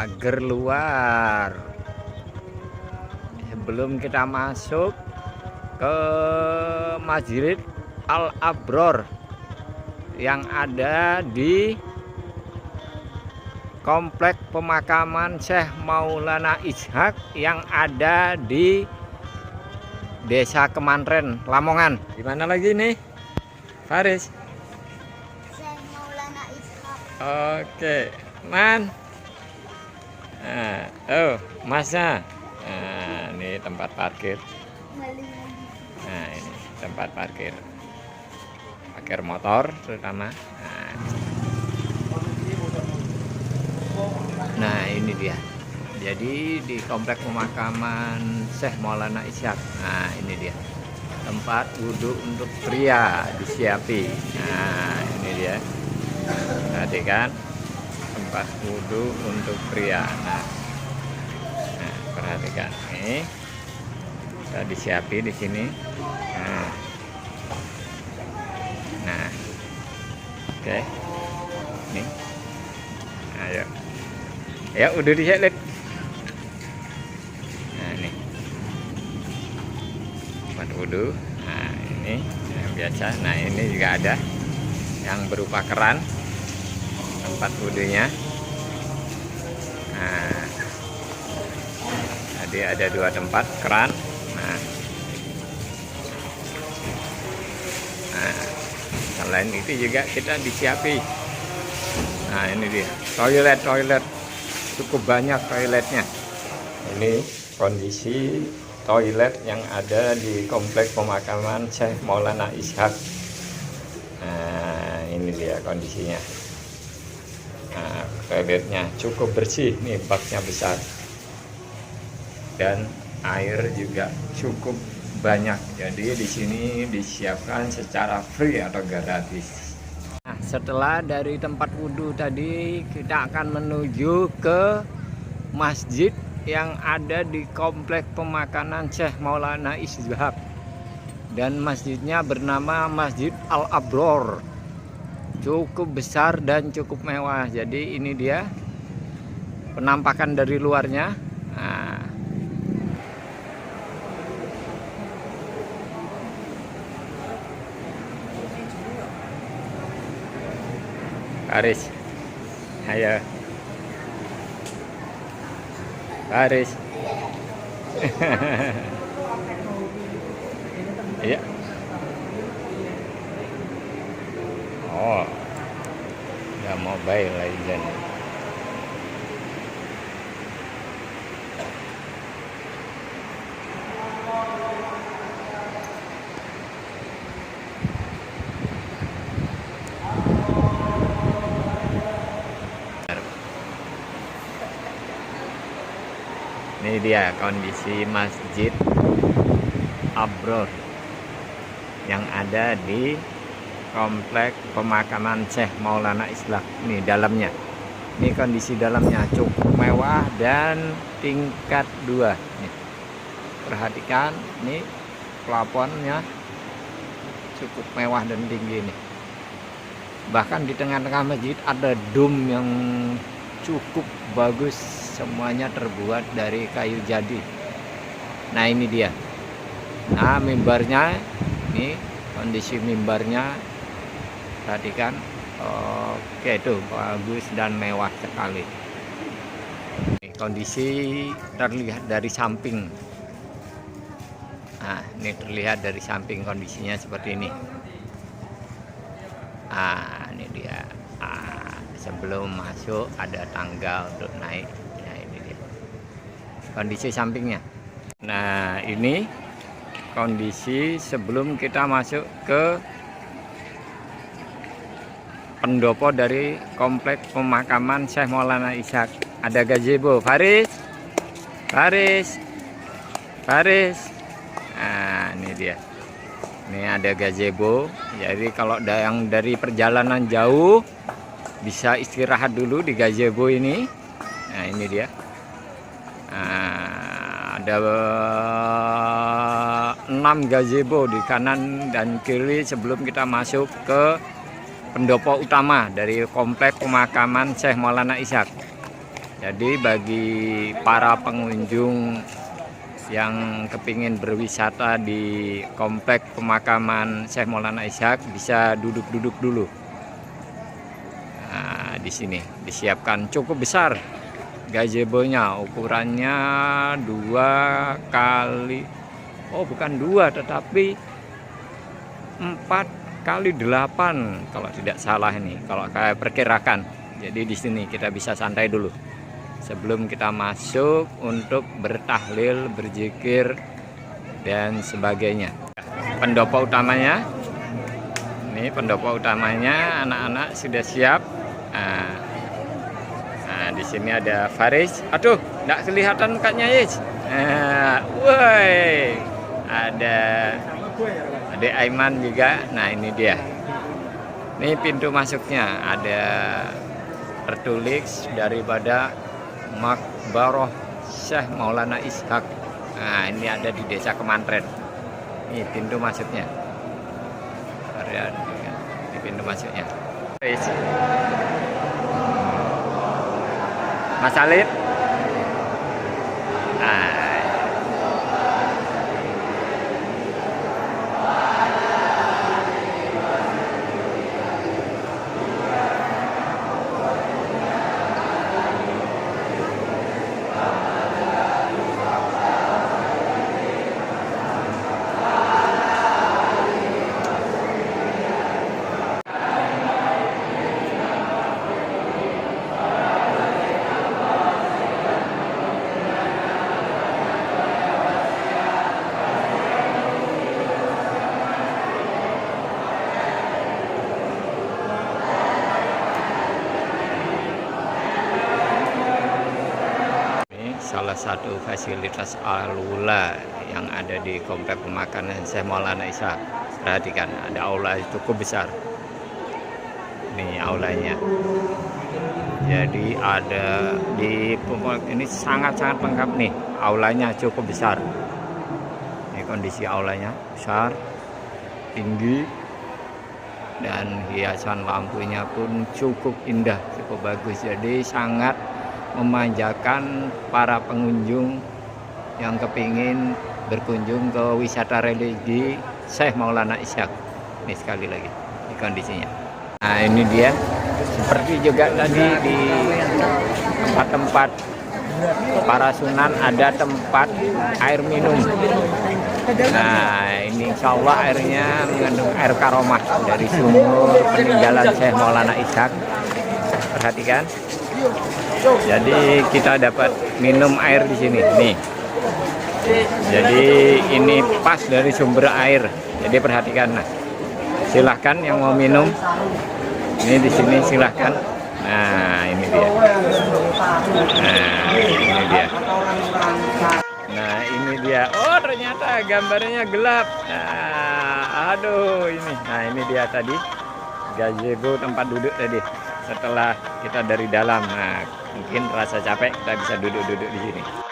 pagar luar. Sebelum kita masuk ke Masjid Al-Abror yang ada di Komplek Pemakaman Syekh Maulana Ishaq yang ada di Desa Kemantren, Lamongan. Di mana lagi nih, Faris? Syekh Maulana Ishaq. Oke, Man. Nah, oh, Masnya. Nah, ini tempat parkir. Nah, ini tempat parkir. Parkir motor terutama. Nah, ini dia. Jadi di Komplek Pemakaman Syekh Maulana Ishaq. Nah, ini dia. Tempat wudhu untuk pria disiapi. Nah, ini dia. Perhatikan. Tempat wudhu untuk pria. Nah, perhatikan. Ini sudah disiapi di sini. Nah. Oke. Nih. Ayo. Ya, udah disiapin. Nah, ini tempat wudhu. Nah, ini yang biasa. Nah, ini juga ada yang berupa keran tempat wudhunya. Nah, tadi ada 2 tempat keran. Nah, selain itu juga kita disiapi. Nah, ini dia toilet cukup banyak toiletnya. Ini kondisi toilet yang ada di Komplek Pemakaman Syekh Maulana Ishaq. Nah, ini dia kondisinya. Nah, toiletnya cukup bersih, nih baknya besar dan air juga cukup banyak. Jadi di sini disiapkan secara free atau gratis. Nah, setelah dari tempat wudhu tadi, kita akan menuju ke masjid yang ada di Komplek Pemakaman Syekh Maulana Ishaq. Dan masjidnya bernama Masjid Al-Abror. Cukup besar dan cukup mewah. Jadi ini dia penampakan dari luarnya. Nah, Faris, ayo, Faris. Iya. Oh, ya mobile legend. Ini dia kondisi Masjid Abror yang ada di Komplek Pemakaman Syekh Maulana Ishaq. Ini dalamnya. Ini kondisi dalamnya cukup mewah dan tingkat 2. Nih, perhatikan, ini plafonnya cukup mewah dan tinggi nih. Bahkan di tengah-tengah masjid ada dom yang cukup bagus. Semuanya terbuat dari kayu jadi. Nah, ini dia. Nah, mimbarnya, ini kondisi mimbarnya, perhatikan. Oke, itu bagus dan mewah sekali. Ini kondisi terlihat dari samping. Nah, ini terlihat dari samping kondisinya seperti ini. Ah, ini dia. Sebelum masuk ada tangga untuk naik. Kondisi sampingnya. Nah, ini kondisi sebelum kita masuk ke pendopo dari Komplek Pemakaman Syekh Maulana Ishaq. Ada gazebo. Faris. Nah, ini dia. Ini ada gazebo. Jadi kalau ada yang dari perjalanan jauh bisa istirahat dulu di gazebo ini. Nah, ini dia. Ada 6 gazebo di kanan dan kiri sebelum kita masuk ke pendopo utama dari Komplek Pemakaman Syekh Maulana Ishaq. Jadi bagi para pengunjung yang kepingin berwisata di komplek pemakaman Syekh Maulana Ishaq bisa duduk-duduk dulu. Nah, di sini disiapkan cukup besar gazebo-nya, ukurannya 2 kali, oh bukan 2 tetapi 4 kali 8 kalau tidak salah ini, kalau saya perkirakan. Jadi di sini kita bisa santai dulu sebelum kita masuk untuk bertahlil, berzikir dan sebagainya. Pendopo utamanya, ini pendopo utamanya, anak-anak sudah siap. Nah, di sini ada Faris. Aduh, nggak kelihatan mukanya, Yes. Woi, ada Adik Aiman juga. Nah, ini dia. Ini pintu masuknya, ada tertulis daripada Makbaroh Syekh Maulana Ishaq. Nah, ini ada di Desa Kemantren. Ini pintu masuknya. Ini pintu masuknya. Mas Alif. Nah, salah satu fasilitas aula yang ada di komplek pemakaman Syekh Maulana Ishaq. Perhatikan, ada aula cukup besar. Ini aulanya. Jadi ada di ini sangat-sangat lengkap nih. Aulanya cukup besar. Ini kondisi aulanya besar, tinggi, dan hiasan lampunya pun cukup indah, cukup bagus. Jadi sangat memanjakan para pengunjung yang kepingin berkunjung ke wisata religi Syekh Maulana Ishaq. Ini sekali lagi ini kondisinya. Nah, ini dia seperti juga tadi di tempat-tempat para sunan ada tempat air minum. Nah, ini insya Allah airnya mengandung air karomah dari sumur peninggalan Syekh Maulana Ishaq. Perhatikan. Jadi kita dapat minum air di sini nih. Jadi ini pas dari sumber air. Jadi perhatikan, nah, silahkan yang mau minum. Ini di sini silahkan. Nah, ini dia. Nah, ini dia. Nah, ini dia. Oh, ternyata gambarnya gelap. Nah, aduh ini. Nah, ini dia tadi gazebo tempat duduk tadi. Setelah kita dari dalam, nah mungkin rasa capek kita bisa duduk-duduk di sini.